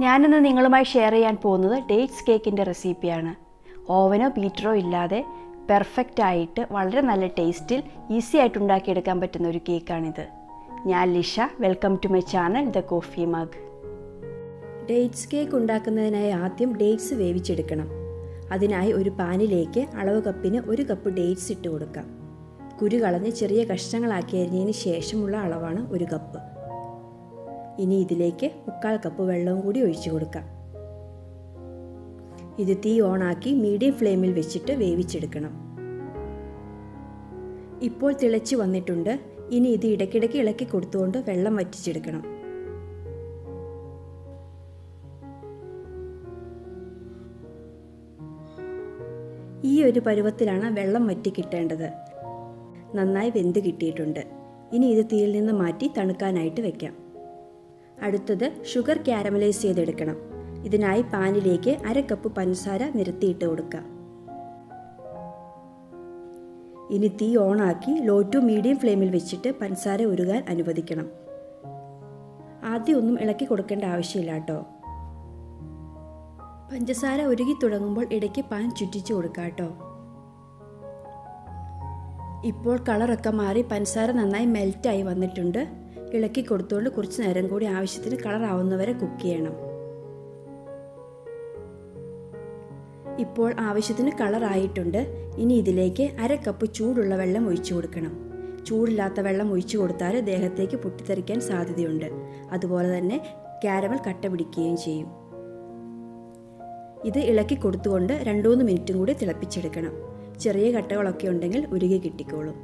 ഞാനിന്ന് നിങ്ങളുമായി ഷെയർ ചെയ്യാൻ പോകുന്നത് ഡേറ്റ്സ് കേക്കിൻ്റെ റെസിപ്പിയാണ്. ഓവനോ ബീറ്ററോ ഇല്ലാതെ പെർഫെക്റ്റ് ആയിട്ട് വളരെ നല്ല ടേസ്റ്റിൽ ഈസി ആയിട്ട് ഉണ്ടാക്കിയെടുക്കാൻ പറ്റുന്ന ഒരു കേക്കാണിത്. ഞാൻ Lisha. Welcome to my channel the coffee mug. Dates cake ഉണ്ടാക്കുന്നതിനായി ആദ്യം ഡേറ്റ്സ് വേവിച്ചെടുക്കണം. അതിനായി ഒരു പാനിലേക്ക് അളവ് കപ്പിന് 1 കപ്പ് ഡേറ്റ്സ് ഇട്ട് കൊടുക്കാം. കുരു കളഞ്ഞ് ചെറിയ കഷ്ണങ്ങളാക്കി അരിഞ്ഞതിന് ശേഷമുള്ള അളവാണ് 1 കപ്പ്. ഇനി ഇതിലേക്ക് 1/4 കപ്പ് വെള്ളവും കൂടി ഒഴിച്ചു കൊടുക്കാം. ഇത് തീ ഓണാക്കി മീഡിയം ഫ്ലെയിമിൽ വെച്ചിട്ട് വേവിച്ചെടുക്കണം. ഇപ്പോൾ തിളച്ച് വന്നിട്ടുണ്ട്. ഇനി ഇത് ഇടയ്ക്കിടയ്ക്ക് ഇളക്കി കൊടുത്തുകൊണ്ട് വെള്ളം വറ്റിച്ചെടുക്കണം. ഈ ഒരു പരുവത്തിലാണ് വെള്ളം വറ്റി കിട്ടേണ്ടത്. നന്നായി വെന്ത് കിട്ടിയിട്ടുണ്ട്. ഇനി ഇത് തീയിൽ നിന്ന് മാറ്റി തണുക്കാനായിട്ട് വെക്കാം. അടുത്തത് ഷുഗർ കാരമലൈസ് ചെയ്തെടുക്കണം. ഇതിനായി പാനിലേക്ക് 1/2 കപ്പ് പഞ്ചസാര നിരത്തിയിട്ട് കൊടുക്കാം. ഇനി തീ ഓണാക്കി ലോ ടു മീഡിയം ഫ്ലെയിമിൽ വെച്ചിട്ട് പഞ്ചസാര ഉരുകാൻ അനുവദിക്കണം. ആദ്യം ഒന്നും ഇളക്കി കൊടുക്കേണ്ട ആവശ്യമില്ല കേട്ടോ. പഞ്ചസാര ഉരുകി തുടങ്ങുമ്പോൾ ഇടയ്ക്ക് പാൻ ചുറ്റിച്ച് കൊടുക്കാം കേട്ടോ. ഇപ്പോൾ കളറൊക്കെ മാറി പഞ്ചസാര നന്നായി മെൽറ്റായി വന്നിട്ടുണ്ട്. ഇളക്കി കൊടുത്തുകൊണ്ട് കുറച്ച് നേരം കൂടി ആവശ്യത്തിന് കളർ ആവുന്നവരെ കുക്ക് ചെയ്യണം. ഇപ്പോൾ ആവശ്യത്തിന് കളർ ആയിട്ടുണ്ട്. ഇനി ഇതിലേക്ക് 1/2 കപ്പ് ചൂടുള്ള വെള്ളം ഒഴിച്ചു കൊടുക്കണം. ചൂടില്ലാത്ത വെള്ളം ഒഴിച്ചു കൊടുത്താൽ ദേഹത്തേക്ക് പൊട്ടിത്തെറിക്കാൻ സാധ്യതയുണ്ട്. അതുപോലെ തന്നെ കാരമൽ കട്ട പിടിക്കുകയും ചെയ്യും. ഇത് ഇളക്കി കൊടുത്തുകൊണ്ട് 2-3 മിനിറ്റും കൂടി തിളപ്പിച്ചെടുക്കണം. ചെറിയ കട്ടകളൊക്കെ ഉണ്ടെങ്കിൽ ഉരുകി കിട്ടിക്കോളും.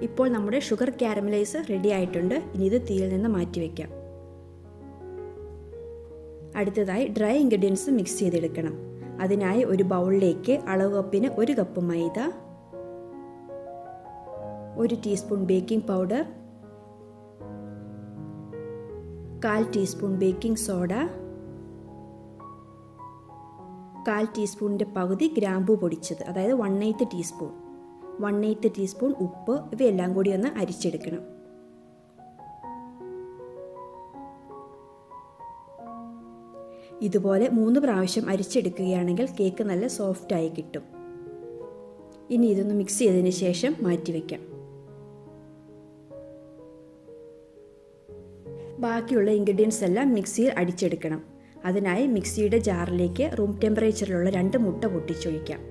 ഇപ്പോൾ നമ്മുടെ ഷുഗർ കാരമലൈസ് റെഡി ആയിട്ടുണ്ട്. ഇനി ഇത് തീയിൽ നിന്ന് മാറ്റി വയ്ക്കാം. അടുത്തതായി ഡ്രൈ ഇൻഗ്രീഡിയൻസ് മിക്സ് ചെയ്തെടുക്കണം. അതിനായി ഒരു ബൗളിലേക്ക് അളവ് കപ്പിന് 1 കപ്പ് മൈദ, 1 teaspoon baking powder, 1/4 teaspoon baking soda, 1/4 ടീസ്പൂണിൻ്റെ പകുതി ഗ്രാമ്പൂ പൊടിച്ചത്, അതായത് 1/8 ടീസ്പൂൺ, 1/8 ടീസ്പൂൺ ഉപ്പ്, ഇവയെല്ലാം കൂടി ഒന്ന് അരിച്ചെടുക്കണം. ഇതുപോലെ 3 പ്രാവശ്യം അരിച്ചെടുക്കുകയാണെങ്കിൽ കേക്ക് നല്ല സോഫ്റ്റായി കിട്ടും. ഇനി ഇതൊന്ന് മിക്സ് ചെയ്തതിന് ശേഷം മാറ്റിവെക്കാം. ബാക്കിയുള്ള ഇൻഗ്രീഡിയൻസ് എല്ലാം മിക്സിയിൽ അടിച്ചെടുക്കണം. അതിനായി മിക്സിയുടെ ജാറിലേക്ക് റൂം ടെമ്പറേച്ചറിലുള്ള 2 മുട്ട പൊട്ടിച്ചൊഴിക്കാം.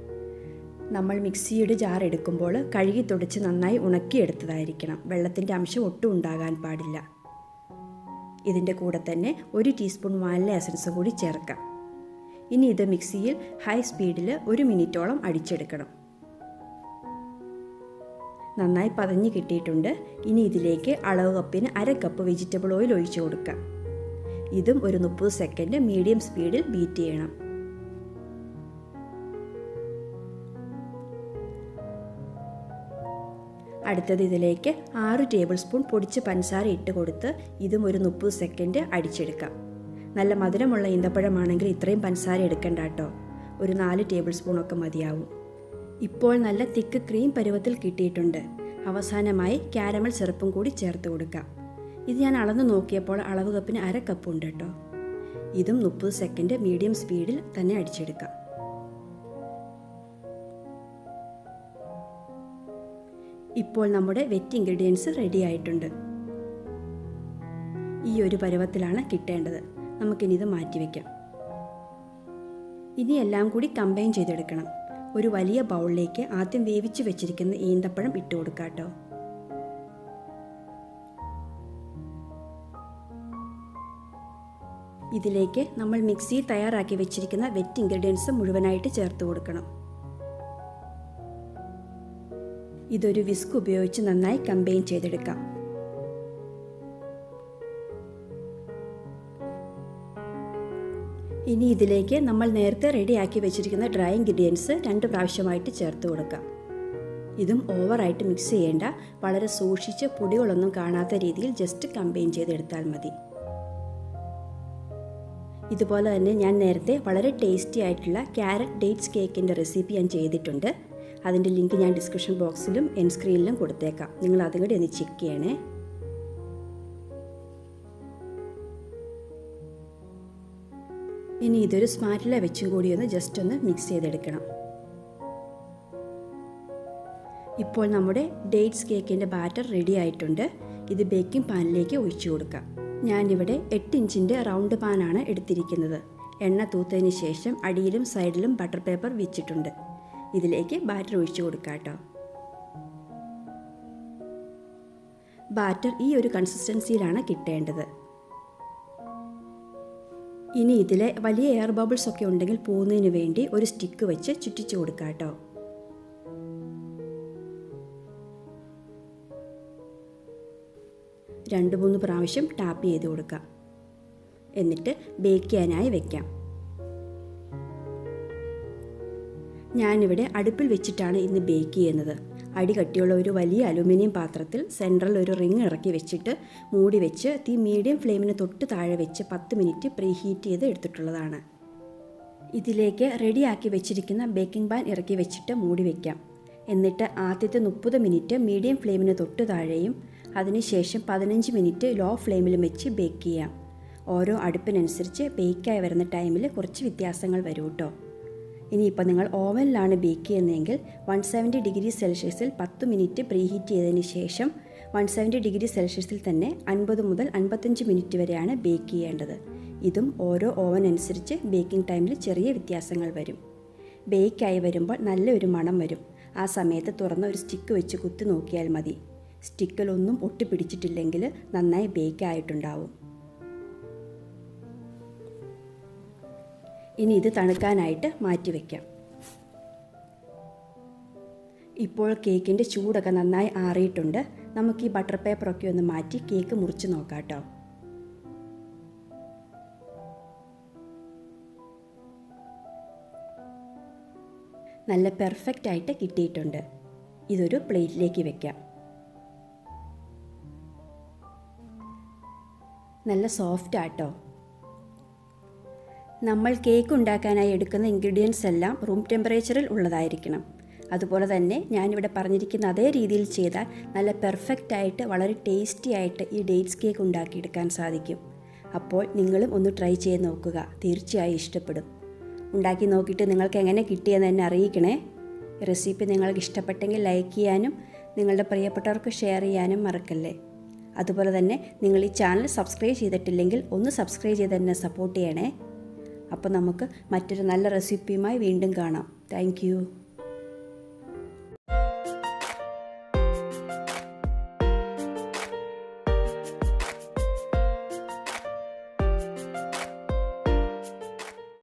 നമ്മൾ മിക്സിയുടെ ജാർ എടുക്കുമ്പോൾ കഴുകി തുടച്ച് നന്നായി ഉണക്കിയെടുത്തതായിരിക്കണം. വെള്ളത്തിൻ്റെ അംശം ഒട്ടും ഉണ്ടാകാൻ പാടില്ല. ഇതിൻ്റെ കൂടെ തന്നെ 1 ടീസ്പൂൺ വാനില എസൻസ് കൂടി ചേർക്കാം. ഇനി ഇത് മിക്സിയിൽ ഹൈ സ്പീഡിൽ 1 മിനിറ്റോളം അടിച്ചെടുക്കണം. നന്നായി പതഞ്ഞ് കിട്ടിയിട്ടുണ്ട്. ഇനി ഇതിലേക്ക് അളവ് കപ്പിന് 1/2 കപ്പ് വെജിറ്റബിൾ ഓയിൽ ഒഴിച്ചു കൊടുക്കാം. ഇതും ഒരു 30 സെക്കൻഡ് മീഡിയം സ്പീഡിൽ ബീറ്റ് ചെയ്യണം. അടുത്തത് ഇതിലേക്ക് 6 ടേബിൾ സ്പൂൺ പൊടിച്ച പഞ്ചസാര ഇട്ട് കൊടുത്ത് ഇതും ഒരു 30 സെക്കൻഡ് അടിച്ചെടുക്കാം. നല്ല മധുരമുള്ള ഈന്തപ്പഴമാണെങ്കിൽ ഇത്രയും പഞ്ചസാര എടുക്കണ്ട കേട്ടോ. ഒരു 4 ടേബിൾ സ്പൂണൊക്കെ മതിയാവും. ഇപ്പോൾ നല്ല തിക്ക് ക്രീം പരുവത്തിൽ കിട്ടിയിട്ടുണ്ട്. അവസാനമായി കാരമൽ സിറപ്പും കൂടി ചേർത്ത് കൊടുക്കാം. ഇത് ഞാൻ അളന്ന് നോക്കിയപ്പോൾ അളവ് കപ്പിന് 1/2 കപ്പ് ഉണ്ട് കേട്ടോ. ഇതും 30 സെക്കൻഡ് മീഡിയം സ്പീഡിൽ തന്നെ അടിച്ചെടുക്കാം. ഇപ്പോൾ നമ്മുടെ വെറ്റ് ഇൻഗ്രീഡിയൻസ് റെഡി ആയിട്ടുണ്ട്. ഈ ഒരു പരുവത്തിലാണ് കിട്ടേണ്ടത്. നമുക്കിനി ഇത് മാറ്റി വയ്ക്കാം. ഇനി എല്ലാം കൂടി കമ്പൈൻ ചെയ്തെടുക്കണം. ഒരു വലിയ ബൗളിലേക്ക് ആദ്യം വേവിച്ച് വെച്ചിരിക്കുന്ന ഈന്തപ്പഴം ഇട്ട് കൊടുക്കാം കേട്ടോ. ഇതിലേക്ക് നമ്മൾ മിക്സിയിൽ തയ്യാറാക്കി വെച്ചിരിക്കുന്ന വെറ്റ് ഇൻഗ്രീഡിയൻസ് മുഴുവനായിട്ട് ചേർത്ത് കൊടുക്കണം. ഇതൊരു വിസ്ക് ഉപയോഗിച്ച് നന്നായി കമ്പൈൻ ചെയ്തെടുക്കാം. ഇനി ഇതിലേക്ക് നമ്മൾ നേരത്തെ റെഡിയാക്കി വെച്ചിരിക്കുന്ന ഡ്രൈ ഇൻഗ്രീഡിയൻസ് 2 പ്രാവശ്യമായിട്ട് ചേർത്ത് കൊടുക്കാം. ഇതും ഓവറായിട്ട് മിക്സ് ചെയ്യേണ്ട. വളരെ സൂക്ഷിച്ച് പൊടികളൊന്നും കാണാത്ത രീതിയിൽ ജസ്റ്റ് കമ്പൈൻ ചെയ്തെടുത്താൽ മതി. ഇതുപോലെ തന്നെ ഞാൻ നേരത്തെ വളരെ ടേസ്റ്റി ആയിട്ടുള്ള ക്യാരറ്റ് ഡേറ്റ്സ് കേക്കിൻ്റെ റെസിപ്പി ഞാൻ ചെയ്തിട്ടുണ്ട്. അതിൻ്റെ ലിങ്ക് ഞാൻ ഡിസ്ക്രിപ്ഷൻ ബോക്സിലും എൻഡ് സ്ക്രീനിലും കൊടുത്തേക്കാം. നിങ്ങൾ അതും കൂടി ഒന്ന് ചെക്ക് ചെയ്യണേ. ഇനി ഇതൊരു സ്പാറ്റില വെച്ചും കൂടി ഒന്ന് ജസ്റ്റ് ഒന്ന് മിക്സ് ചെയ്തെടുക്കണം. ഇപ്പോൾ നമ്മുടെ ഡേറ്റ്സ് കേക്കിൻ്റെ ബാറ്റർ റെഡി ആയിട്ടുണ്ട്. ഇത് ബേക്കിംഗ് പാനിലേക്ക് ഒഴിച്ചു കൊടുക്കാം. ഞാനിവിടെ 8 ഇഞ്ചിൻ്റെ റൗണ്ട് പാനാണ് എടുത്തിരിക്കുന്നത്. എണ്ണ തൂത്തതിന് ശേഷം അടിയിലും സൈഡിലും ബട്ടർ പേപ്പർ വെച്ചിട്ടുണ്ട്. ഇതിലേക്ക് ബാറ്റർ ഒഴിച്ചു കൊടുക്കാം കേട്ടോ. ബാറ്റർ ഈ ഒരു കൺസിസ്റ്റൻസിയിലാണ് കിട്ടേണ്ടത്. ഇനി ഇതിലെ വലിയ എയർ ബബിൾസ് ഒക്കെ ഉണ്ടെങ്കിൽ പോകുന്നതിന് വേണ്ടി ഒരു സ്റ്റിക്ക് വെച്ച് ചുറ്റിച്ചു കൊടുക്കാം കേട്ടോ. രണ്ട് മൂന്ന് പ്രാവശ്യം ടാപ്പ് ചെയ്ത് കൊടുക്കാം. എന്നിട്ട് ബേക്ക് ചെയ്യാനായി വെക്കാം. ഞാനിവിടെ അടുപ്പിൽ വെച്ചിട്ടാണ് ഇന്ന് ബേക്ക് ചെയ്യുന്നത്. അടി കട്ടിയുള്ള ഒരു വലിയ അലുമിനിയം പാത്രത്തിൽ സെൻട്രൽ ഒരു റിങ് ഇറക്കി വെച്ചിട്ട് മൂടി വെച്ച് തീ മീഡിയം ഫ്ലെയിമിന് തൊട്ട് താഴെ വെച്ച് 10 മിനിറ്റ് പ്രീ ഹീറ്റ് ചെയ്ത് എടുത്തിട്ടുള്ളതാണ്. ഇതിലേക്ക് റെഡിയാക്കി വെച്ചിരിക്കുന്ന ബേക്കിംഗ് പാൻ ഇറക്കി വെച്ചിട്ട് മൂടി വയ്ക്കാം. എന്നിട്ട് ആദ്യത്തെ 30 മിനിറ്റ് മീഡിയം ഫ്ലെയിമിന് തൊട്ട് താഴെയും അതിനുശേഷം 15 മിനിറ്റ് ലോ ഫ്ലെയിമിലും വെച്ച് ബേക്ക് ചെയ്യാം. ഓരോ അടുപ്പിനനുസരിച്ച് ബേക്കായി വരുന്ന ടൈമിൽ കുറച്ച് വ്യത്യാസങ്ങൾ വരും കേട്ടോ. ഇനിയിപ്പോൾ നിങ്ങൾ ഓവനിലാണ് ബേക്ക് ചെയ്യുന്നതെങ്കിൽ 170 ഡിഗ്രി സെൽഷ്യസിൽ 10 മിനിറ്റ് പ്രീ ഹീറ്റ് ചെയ്തതിന് ശേഷം 170 ഡിഗ്രി സെൽഷ്യസിൽ തന്നെ 50 മുതൽ 55 മിനിറ്റ് വരെയാണ് ബേക്ക് ചെയ്യേണ്ടത്. ഇതും ഓരോ ഓവൻ അനുസരിച്ച് ബേക്കിംഗ് ടൈമിൽ ചെറിയ വ്യത്യാസങ്ങൾ വരും. ബേക്കായി വരുമ്പോൾ നല്ലൊരു മണം വരും. ആ സമയത്ത് തുറന്ന ഒരു സ്റ്റിക്ക് വെച്ച് കുത്തി നോക്കിയാൽ മതി. സ്റ്റിക്കിലൊന്നും ഒട്ടിപ്പിടിച്ചിട്ടില്ലെങ്കിൽ നന്നായി ബേക്ക് ആയിട്ടുണ്ടാവും. ഇനി ഇത് തണുക്കാനായിട്ട് മാറ്റി വയ്ക്കാം. ഇപ്പോൾ കേക്കിൻ്റെ ചൂടൊക്കെ നന്നായി ആറിയിട്ടുണ്ട്. നമുക്ക് ഈ ബട്ടർ പേപ്പറൊക്കെ ഒന്ന് മാറ്റി കേക്ക് മുറിച്ച് നോക്കാം കേട്ടോ. നല്ല പെർഫെക്റ്റ് ആയിട്ട് കിട്ടിയിട്ടുണ്ട്. ഇതൊരു പ്ലേറ്റിലേക്ക് വെക്കാം. നല്ല സോഫ്റ്റ് ആട്ടോ. നമ്മൾ കേക്ക് ഉണ്ടാക്കാനായി എടുക്കുന്ന ഇൻഗ്രീഡിയൻസ് എല്ലാം റൂം ടെമ്പറേച്ചറിൽ ഉള്ളതായിരിക്കണം. അതുപോലെ തന്നെ ഞാനിവിടെ പറഞ്ഞിരിക്കുന്ന അതേ രീതിയിൽ ചെയ്താൽ നല്ല പെർഫെക്റ്റ് ആയിട്ട് വളരെ ടേസ്റ്റി ആയിട്ട് ഈ ഡേറ്റ്സ് കേക്ക് ഉണ്ടാക്കിയെടുക്കാൻ സാധിക്കും. അപ്പോൾ നിങ്ങളും ഒന്ന് ട്രൈ ചെയ്ത് നോക്കുക. തീർച്ചയായും ഇഷ്ടപ്പെടും. ഉണ്ടാക്കി നോക്കിയിട്ട് നിങ്ങൾക്ക് എങ്ങനെ കിട്ടിയെന്ന് എന്നെ അറിയിക്കണേ. റെസിപ്പി നിങ്ങൾക്ക് ഇഷ്ടപ്പെട്ടെങ്കിൽ ലൈക്ക് ചെയ്യാനും നിങ്ങളുടെ പ്രിയപ്പെട്ടവർക്ക് ഷെയർ ചെയ്യാനും മറക്കല്ലേ. അതുപോലെ തന്നെ നിങ്ങൾ ഈ ചാനൽ സബ്സ്ക്രൈബ് ചെയ്തിട്ടില്ലെങ്കിൽ ഒന്ന് സബ്സ്ക്രൈബ് ചെയ്ത് എന്നെ സപ്പോർട്ട് ചെയ്യണേ. അപ്പോൾ നമുക്ക് മറ്റൊരു നല്ല റെസിപ്പിയുമായി വീണ്ടും കാണാം. Thank you.